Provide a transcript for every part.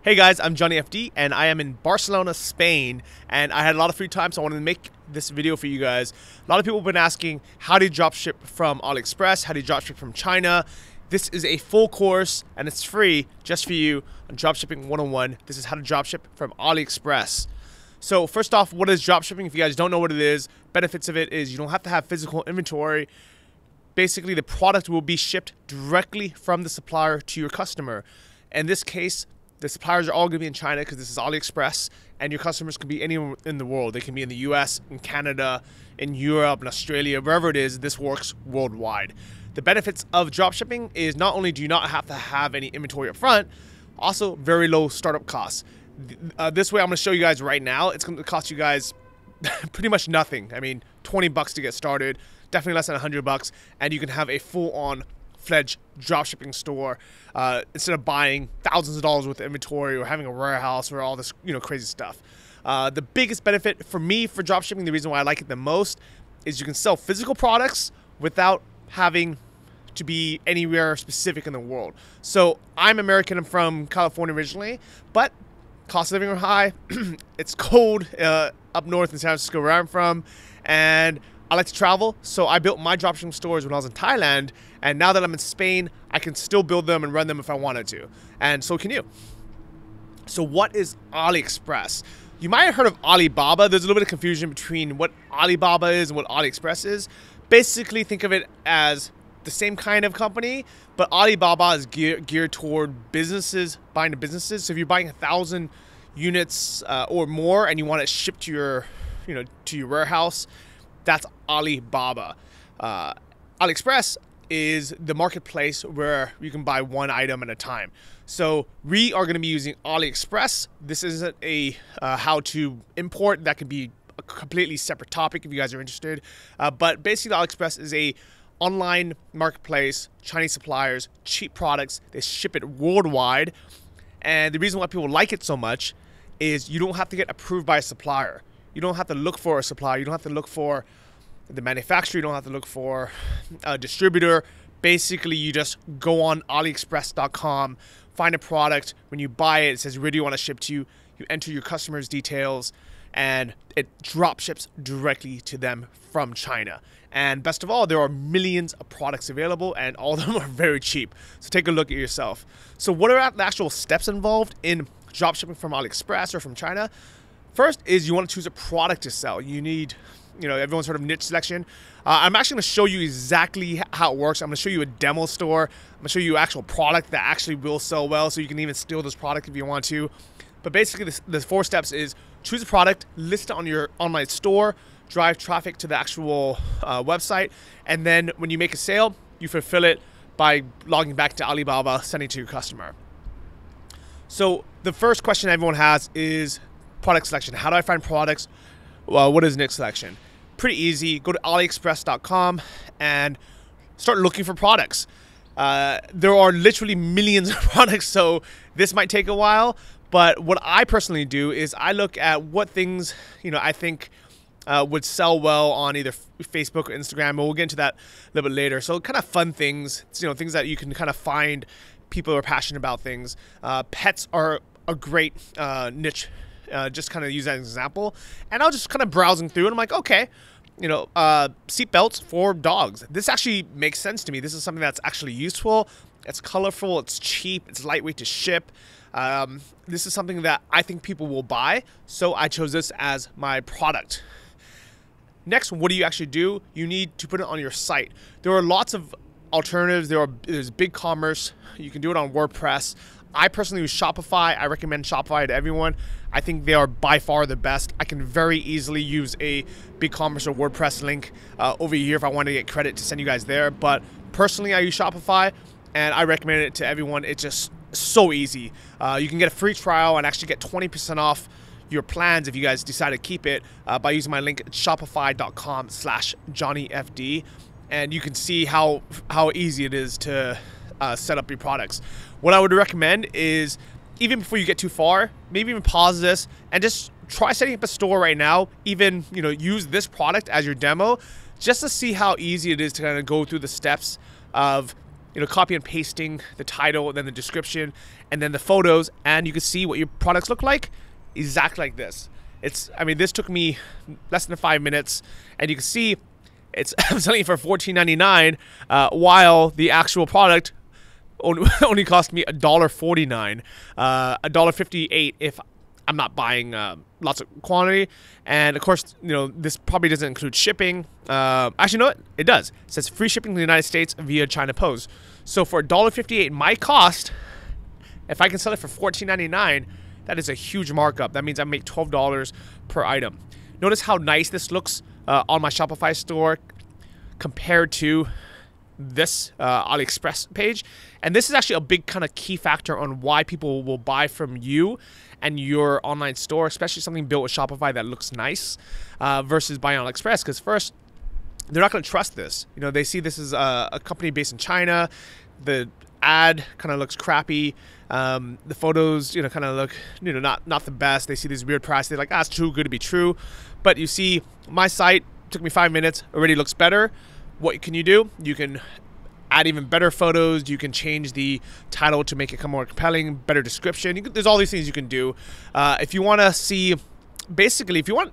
Hey guys, I'm Johnny FD and I am in Barcelona, Spain, and I had a lot of free time, so I wanted to make this video for you guys. A lot of people have been asking, how do you dropship from Aliexpress? How do you dropship from China? This is a full course and it's free just for you on Dropshipping 101. This is how to dropship from Aliexpress. So first off, what is dropshipping? If you guys don't know what it is, benefits of it is you don't have to have physical inventory. Basically, the product will be shipped directly from the supplier to your customer. In this case, the suppliers are all going to be in China because this is Aliexpress, and your customers can be anywhere in the world. They can be in the US, in Canada, in Europe, in Australia, wherever it is. This works worldwide. The benefits of dropshipping is not only do you not have to have any inventory up front, also very low startup costs. This way I'm going to show you guys right now. It's going to cost you guys pretty much nothing. I mean, 20 bucks to get started, definitely less than 100 bucks, and you can have a full-on fledged dropshipping store instead of buying thousands of dollars worth of inventory or having a warehouse or all this crazy stuff. The biggest benefit for me for dropshipping, the reason why I like it the most, is you can sell physical products without having to be anywhere specific in the world. So I'm American, I'm from California originally, but cost of living are high. It's cold up north in San Francisco where I'm from, and I like to travel, so I built my dropshipping stores when I was in Thailand, and now that I'm in Spain, I can still build them and run them if I wanted to, and so can you. So what is Aliexpress? You might have heard of Alibaba. There's a little bit of confusion between what Alibaba is and what Aliexpress is. Basically, think of it as the same kind of company, but Alibaba is geared toward businesses, buying to businesses. So if you're buying 1,000 units or more and you want it shipped to your, to your warehouse, that's Alibaba. Aliexpress is the marketplace where you can buy one item at a time. So we are going to be using Aliexpress. This isn't a how to import. That could be a completely separate topic if you guys are interested. But basically, Aliexpress is a online marketplace, Chinese suppliers, cheap products. They ship it worldwide. And the reason why people like it so much is you don't have to get approved by a supplier. You don't have to look for a supplier. You don't have to look for the manufacturer. You don't have to look for a distributor. Basically, you just go on aliexpress.com, find a product. When you buy it, it says where do you want to ship to you. You enter your customer's details, and it drop ships directly to them from China. And best of all, there are millions of products available, and all of them are very cheap. So take a look at yourself. So what are the actual steps involved in drop shipping from Aliexpress or from China? First is you want to choose a product to sell. You need, everyone's heard of niche selection. I'm actually going to show you exactly how it works. I'm going to show you a demo store. I'm going to show you an actual product that actually will sell well, so you can even steal this product if you want to. But basically, the 4 steps is choose a product, list it on your online store, drive traffic to the actual website, and then when you make a sale, you fulfill it by logging back to Alibaba, sending it to your customer. So the first question everyone has is product selection. How do I find products? Well, what is niche selection? Pretty easy. Go to aliexpress.com and start looking for products. There are literally millions of products, so this might take a while. But what I personally do is I look at what things I think would sell well on either Facebook or Instagram. And we'll get into that a little bit later. So kind of fun things, things that you can kind of find people who are passionate about things. Pets are a great niche. Just kind of use that as an example, and I was just kind of browsing through, and I'm like, okay, seat belts for dogs. This actually makes sense to me. This is something that's actually useful. It's colorful. It's cheap. It's lightweight to ship. This is something that I think people will buy, so I chose this as my product. Next, what do you actually do? You need to put it on your site. There are lots of alternatives. There's BigCommerce. You can do it on WordPress. I personally use Shopify. I recommend Shopify to everyone. I think they are by far the best. I can very easily use a BigCommerce or WordPress link over here if I want to get credit to send you guys there. But personally, I use Shopify, and I recommend it to everyone. It's just so easy. You can get a free trial and actually get 20% off your plans if you guys decide to keep it by using my link at shopify.com/JohnnyFD. And you can see how easy it is to set up your products. What I would recommend is, even before you get too far, maybe even pause this and just try setting up a store right now. Even use this product as your demo, just to see how easy it is to kind of go through the steps of copy and pasting the title, and then the description, and then the photos, and you can see what your products look like, exactly like this. This took me less than 5 minutes, and you can see I'm selling it for $14.99, while the actual product only cost me $1.49, $1.58 if I'm not buying lots of quantity. And of course, this probably doesn't include shipping. Actually, you know what? It does. It says free shipping to the United States via China Post. So for $1.58, my cost, if I can sell it for $14.99, that is a huge markup. That means I make $12 per item. Notice how nice this looks on my Shopify store compared to this Aliexpress page. And this is actually a big kind of key factor on why people will buy from you and your online store, especially something built with Shopify that looks nice, versus buying on Aliexpress. Because first, they're not going to trust this. They see this is a company based in China. The ad kind of looks crappy. The photos, kind of look, not the best. They see these weird prices. They're like, it's too good to be true. But you see, my site took me 5 minutes, already looks better. What can you do? You can add even better photos. You can change the title to make it come more compelling, better description. There's all these things you can do. If you want to see, basically, if you want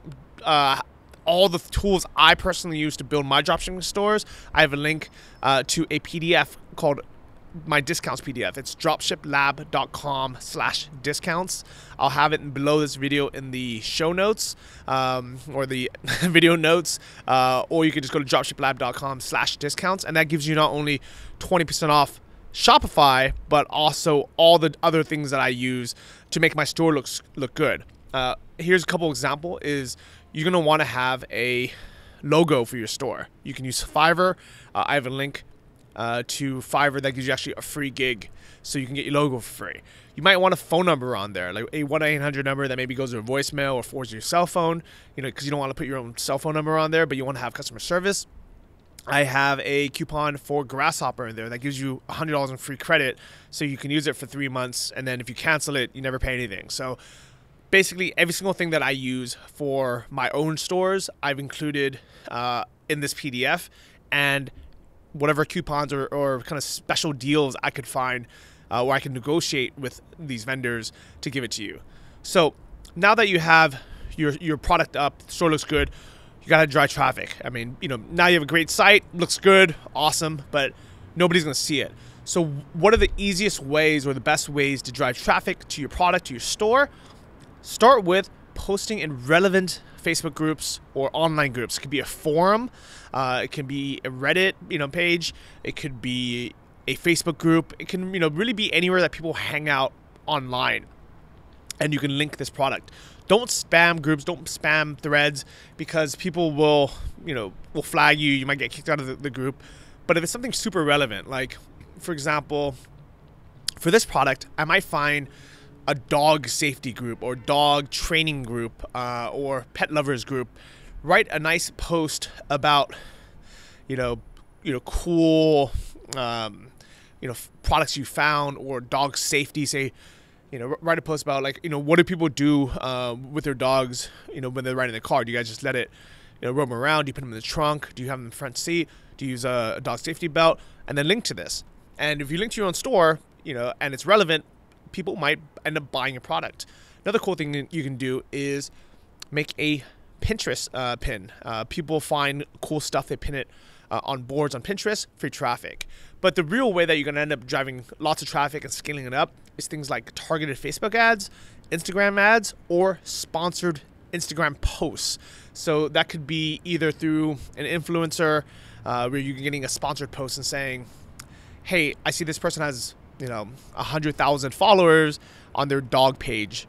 all the tools I personally use to build my dropshipping stores, I have a link to a PDF called my discounts PDF. It's dropshiplab.com/discounts. I'll have it below this video in the show notes, or the video notes, or you can just go to dropshiplab.com/discounts, and that gives you not only 20% off Shopify, but also all the other things that I use to make my store look good. Here's a couple example is you're gonna want to have a logo for your store. You can use Fiverr. I have a link to Fiverr that gives you actually a free gig, so you can get your logo for free. You might want a phone number on there, like a 1-800 number that maybe goes to a voicemail or forwards to your cell phone, because you don't want to put your own cell phone number on there, but you want to have customer service. I have a coupon for Grasshopper in there that gives you $100 in free credit, so you can use it for 3 months, and then if you cancel it, you never pay anything. So basically, every single thing that I use for my own stores, I've included in this PDF, and whatever coupons or kind of special deals I could find where I can negotiate with these vendors to give it to you. So now that you have your product up, the store looks good, you gotta drive traffic. Now you have a great site, looks good, awesome, but nobody's gonna see it. So what are the easiest ways or the best ways to drive traffic to your product, to your store? Start with posting in relevant Facebook groups or online groups. It could be a forum, it can be a Reddit page, it could be a Facebook group, it can really be anywhere that people hang out online, and you can link this product. Don't spam groups, don't spam threads, because people will flag you. You might get kicked out of the group. But if it's something super relevant, like for example, for this product, I might find a dog safety group or dog training group, or pet lovers group. Write a nice post about cool products you found, or dog safety. Say, write a post about what do people do with their dogs when they're riding in the car? Do you guys just let it roam around? Do you put them in the trunk? Do you have them in the front seat? Do you use a dog safety belt? And then link to this. And if you link to your own store, and it's relevant, people might end up buying your product. Another cool thing that you can do is make a Pinterest pin. People find cool stuff, they pin it on boards on Pinterest, free traffic. But the real way that you're going to end up driving lots of traffic and scaling it up is things like targeted Facebook ads, Instagram ads, or sponsored Instagram posts. So that could be either through an influencer, where you're getting a sponsored post and saying, hey, I see this person has 100,000 followers on their dog page.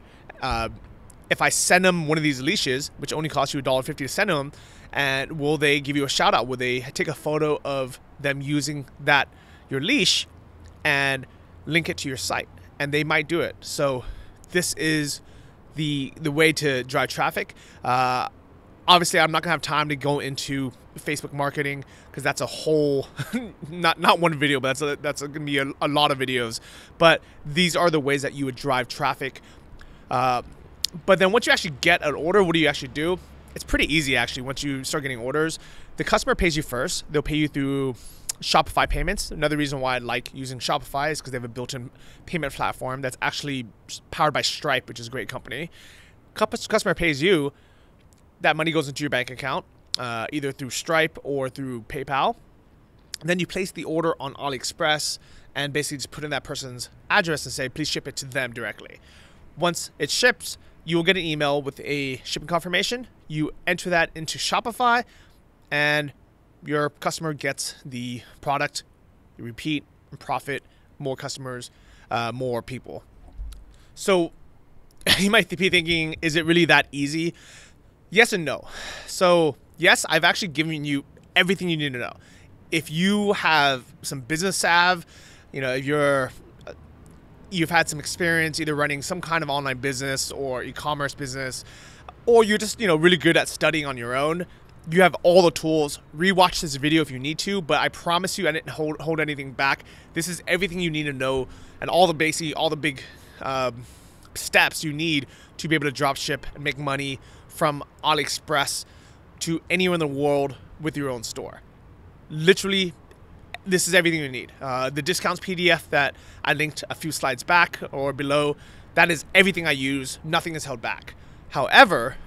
If I send them one of these leashes, which only costs you $1.50 to send them, and will they give you a shout out? Will they take a photo of them using your leash and link it to your site? And they might do it. So this is the way to drive traffic. Obviously, I'm not gonna have time to go into Facebook marketing, because that's a whole not one video, but that's gonna be a lot of videos. But these are the ways that you would drive traffic. But then once you actually get an order, what do you actually do? It's pretty easy actually. Once you start getting orders, the customer pays you first. They'll pay you through Shopify payments. Another reason why I like using Shopify is because they have a built-in payment platform that's actually powered by Stripe, which is a great company. Customer pays you, that money goes into your bank account, either through Stripe or through PayPal. And then you place the order on Aliexpress and basically just put in that person's address and say, please ship it to them directly. Once it ships, you will get an email with a shipping confirmation. You enter that into Shopify and your customer gets the product. You repeat and profit, more customers, more people. So you might be thinking, is it really that easy? Yes and no. So yes, I've actually given you everything you need to know. If you have some business salve, if you've had some experience either running some kind of online business or e-commerce business, or you're just really good at studying on your own, you have all the tools. Rewatch this video if you need to, but I promise you I didn't hold anything back. This is everything you need to know and all the big steps you need to be able to drop ship and make money from AliExpress to anywhere in the world with your own store. Literally, this is everything you need. The discounts PDF that I linked a few slides back or below, that is everything I use. Nothing is held back. However,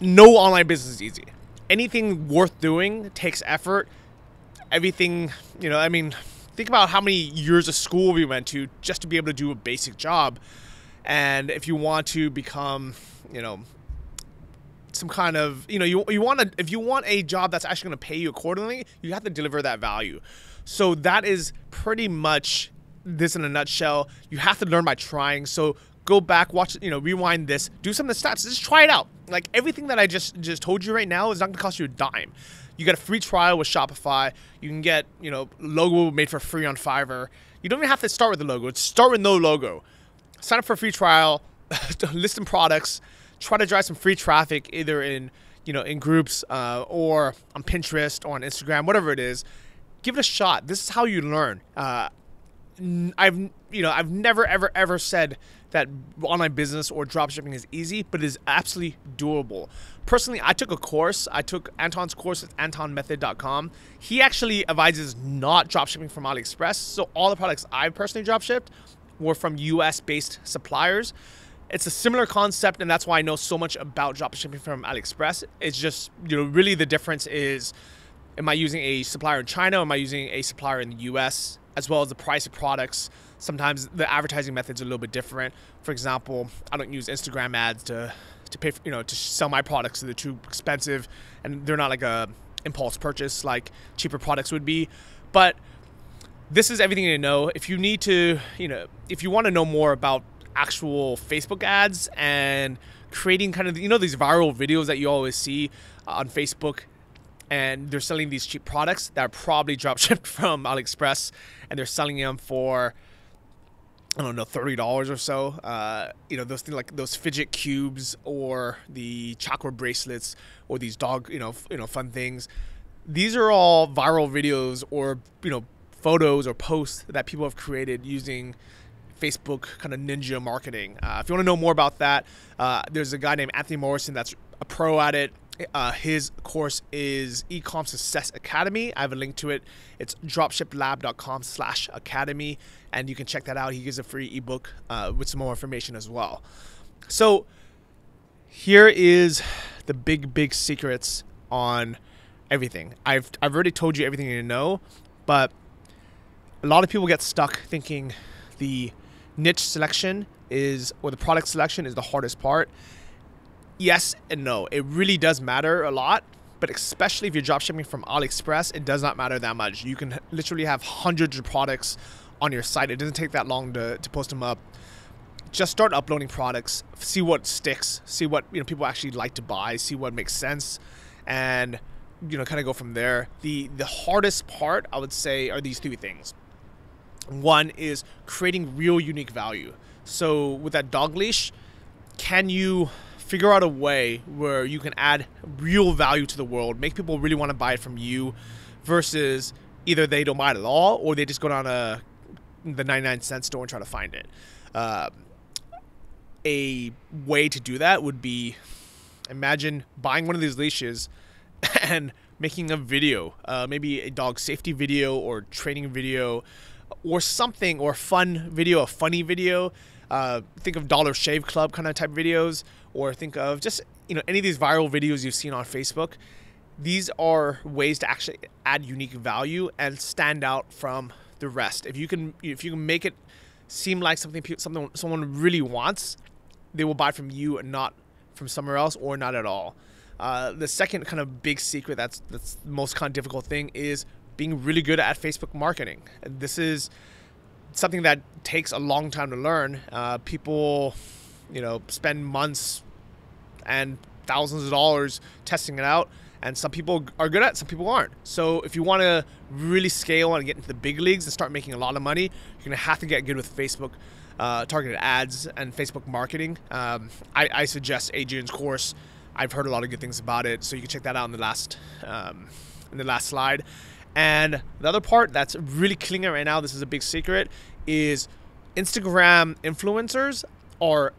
no online business is easy. Anything worth doing takes effort. Everything, think about how many years of school we went to just to be able to do a basic job. And if you want to become, some kind of, if you want a job that's actually going to pay you accordingly, you have to deliver that value. So that is pretty much this in a nutshell. You have to learn by trying. So go back, watch, rewind this, do some of the steps, just try it out. Like everything that I just told you right now is not going to cost you a dime. You get a free trial with Shopify. You can get, logo made for free on Fiverr. You don't even have to start with the logo. Start with no logo. Sign up for a free trial, list some products, try to drive some free traffic either in groups or on Pinterest or on Instagram, whatever it is. Give it a shot. This is how you learn. I've never ever said that online business or dropshipping is easy, but it is absolutely doable. Personally, I took a course. I took Anton's course at antonmethod.com. He actually advises not dropshipping from AliExpress. So all the products I personally dropshipped were from US-based suppliers. It's a similar concept, and that's why I know so much about dropshipping from AliExpress. It's just, really the difference is, am I using a supplier in China or am I using a supplier in the US, as well as the price of products. Sometimes the advertising methods are a little bit different. For example, I don't use Instagram ads to pay for, to sell my products. So they're too expensive and they're not like a impulse purchase like cheaper products would be. But this is everything you need to know. If you need to, if you want to know more about actual Facebook ads and creating kind of, these viral videos that you always see on Facebook, and they're selling these cheap products that are probably drop shipped from AliExpress, and they're selling them for, I don't know, $30 or so. Those things like those fidget cubes or the chakra bracelets or these dog, fun things. These are all viral videos or, photos or posts that people have created using Facebook kind of ninja marketing. If you want to know more about that, there's a guy named Anthony Morrison that's a pro at it. His course is Ecom Success Academy. I have a link to it. It's dropshiplab.com/academy, and you can check that out. He gives a free ebook with some more information as well. So here is the big secrets on everything. I've already told you everything you need to know, but a lot of people get stuck thinking the niche selection or the product selection is the hardest part. Yes and no. It really does matter a lot, but especially if you're dropshipping from AliExpress, it does not matter that much. You can literally have hundreds of products on your site. It doesn't take that long to post them up. Just start uploading products, see what sticks, see what people actually like to buy, see what makes sense, and kind of go from there. The hardest part, I would say, are these three things. One is creating real unique value. So with that dog leash, can you figure out a way where you can add real value to the world, make people really want to buy it from you, versus either they don't buy it at all or they just go down the 99-cent store and try to find it. A way to do that would be, imagine buying one of these leashes and making a video, maybe a dog safety video or training video or something, or fun video, a funny video. Think of Dollar Shave Club kind of type videos, or think of just, any of these viral videos you've seen on Facebook. These are ways to actually add unique value and stand out from the rest. If you can make it seem like something someone really wants, they will buy from you and not from somewhere else, or not at all. The second kind of big secret, that's the most kind of difficult thing, is being really good at Facebook marketing. This is something that takes a long time to learn. People, spend months and thousands of dollars testing it out, and some people are good at it, some people aren't. So if you want to really scale and get into the big leagues and start making a lot of money, you're going to have to get good with Facebook targeted ads and Facebook marketing. I suggest Adrian's course. I've heard a lot of good things about it, so you can check that out in the last slide. And the other part that's really killing it right now, this is a big secret, is Instagram influencers are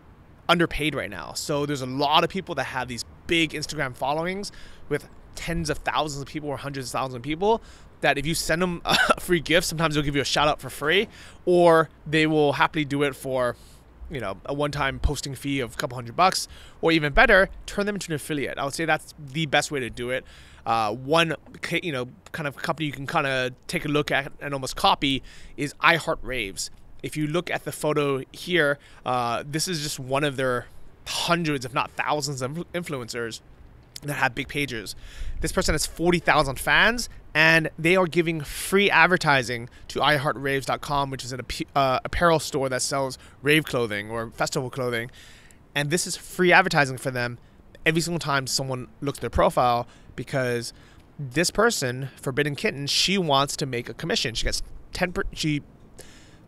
underpaid right now. So there's a lot of people that have these big Instagram followings with tens of thousands of people or hundreds of thousands of people, that if you send them a free gift, sometimes they'll give you a shout out for free, or they will happily do it for a one-time posting fee of a couple $100, or even better, turn them into an affiliate. I would say that's the best way to do it. One kind of company you can kind of take a look at and almost copy is iHeartRaves. If you look at the photo here, this is just one of their hundreds, if not thousands, of influencers that have big pages. This person has 40,000 fans, and they are giving free advertising to iHeartRaves.com, which is an apparel store that sells rave clothing or festival clothing. And this is free advertising for them every single time someone looks at their profile, because this person, Forbidden Kitten, she wants to make a commission. She gets she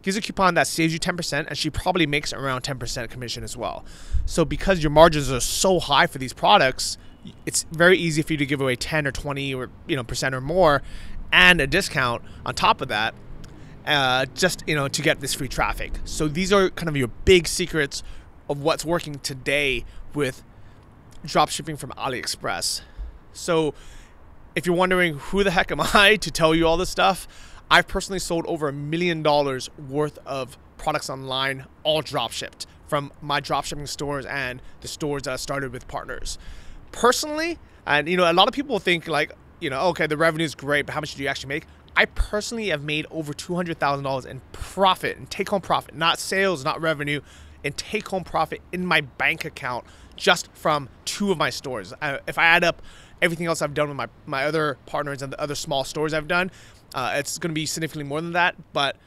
gives a coupon that saves you 10%, and she probably makes around 10% commission as well. So because your margins are so high for these products, it's very easy for you to give away 10 or 20 or percent or more, and a discount on top of that, just to get this free traffic. So these are kind of your big secrets of what's working today with dropshipping from AliExpress. So if you're wondering who the heck am I to tell you all this stuff, I've personally sold over $1 million worth of products online, all dropshipped from my dropshipping stores and the stores that I started with partners. Personally, and a lot of people think like, okay, the revenue is great, but how much do you actually make? I personally have made over $200,000 in profit, and take-home profit, not sales, not revenue, and take-home profit in my bank account just from 2 of my stores. If I add up everything else I've done with my other partners and the other small stores I've done, it's going to be significantly more than that. But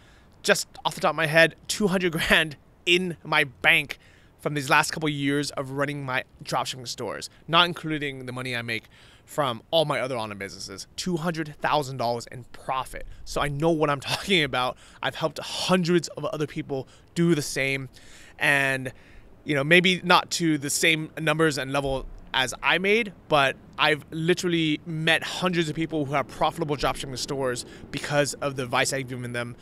just off the top of my head, 200 grand in my bank from these last couple of years of running my dropshipping stores, not including the money I make from all my other online businesses. $200,000 in profit. So I know what I'm talking about. I've helped hundreds of other people do the same, and maybe not to the same numbers and level as I made, but I've literally met hundreds of people who have profitable dropshipping stores because of the advice I've given them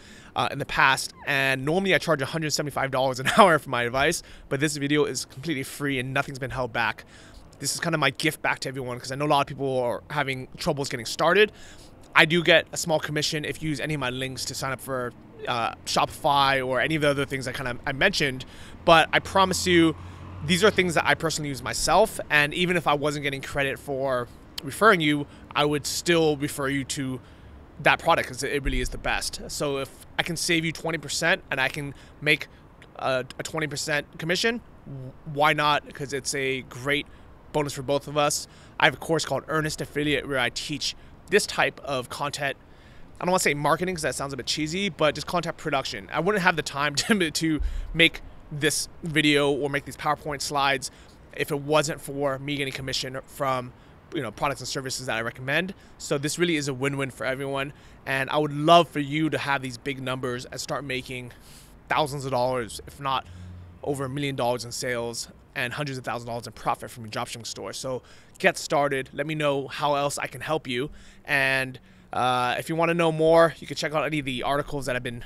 in the past. And normally I charge $175 an hour for my advice, but this video is completely free and nothing's been held back. This is kind of my gift back to everyone, because I know a lot of people are having troubles getting started. I do get a small commission if you use any of my links to sign up for Shopify or any of the other things I mentioned, but I promise you, these are things that I personally use myself, and even if I wasn't getting credit for referring you, I would still refer you to that product because it really is the best. So if I can save you 20% and I can make a 20% commission, why not? Because it's a great bonus for both of us. I have a course called Earnest Affiliate where I teach this type of content. I don't want to say marketing because that sounds a bit cheesy, but just content production. I wouldn't have the time to make this video or make these PowerPoint slides if it wasn't for me getting commission from products and services that I recommend. So this really is a win-win for everyone, and I would love for you to have these big numbers and start making thousands of dollars, if not over $1 million in sales and hundreds of thousands of dollars in profit from your dropshipping store. So get started. Let me know how else I can help you, and if you want to know more, you can check out any of the articles that I've been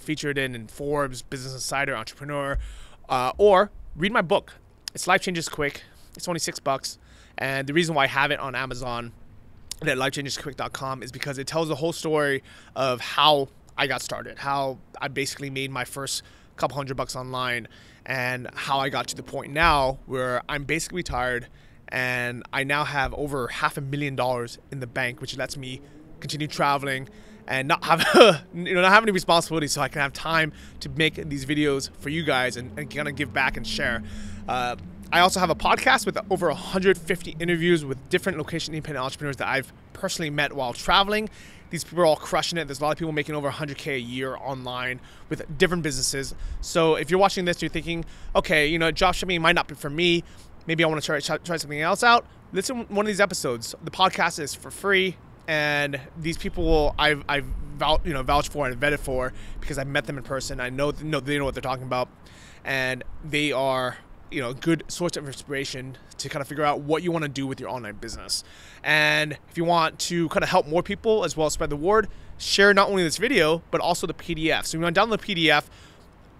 featured in Forbes, Business Insider, Entrepreneur, or read my book. It's Life Changes Quick. It's only $6, and the reason why I have it on Amazon at lifechangesquick.com is because it tells the whole story of how I got started, how I basically made my first couple $100 online, and how I got to the point now where I'm basically retired and I now have over $500,000 in the bank, which lets me continue traveling and not have not have any responsibilities, so I can have time to make these videos for you guys and kind of give back and share. I also have a podcast with over 150 interviews with different location independent entrepreneurs that I've personally met while traveling. These people are all crushing it. There's a lot of people making over 100K a year online with different businesses. So if you're watching this, you're thinking, okay, dropshipping might not be for me. Maybe I want to try something else out. Listen to one of these episodes. The podcast is for free, and these people I've vouched for and vetted for because I met them in person. I know they know what they're talking about, and they are a good source of inspiration to kind of figure out what you want to do with your online business. And if you want to kind of help more people as well as spread the word, share not only this video but also the PDF. So you want to download the PDF,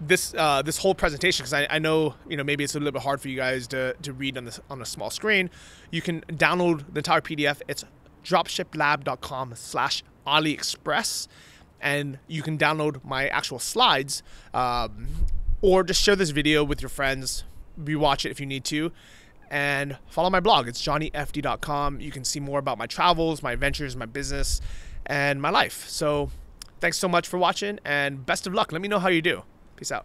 this whole presentation, because I know maybe it's a little bit hard for you guys to read on a small screen. You can download the entire PDF. It's dropshiplab.com/Aliexpress, and you can download my actual slides, or just share this video with your friends. Rewatch it if you need to, and follow my blog. It's johnnyfd.com. You can see more about my travels, my adventures, my business, and my life. So thanks so much for watching, and best of luck. Let me know how you do. Peace out.